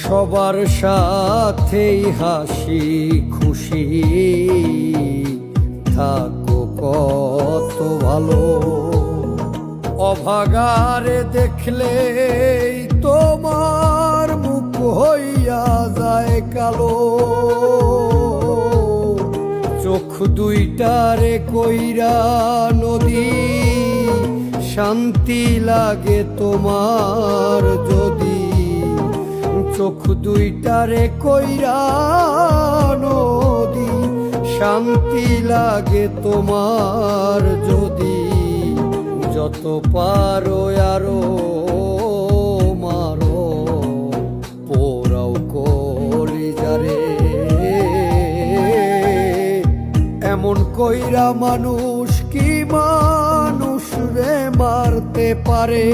সবার সাথেই হাসি খুশি থাকো কত ভালো। অভাগারে দেখলেই তোমার মুখ হইয়া যায় কালো। চোখ দুইটারে কইরা নদী, শান্তি লাগে তোমার যদি। চোখ দুইটারে কইরা নদী, শান্তি লাগে তোমার যদি। যত পারো আরো মারো, পোড়াও কলিজারে। এমন কইরা মানুষ কি মানুষ রে মারতে পারে?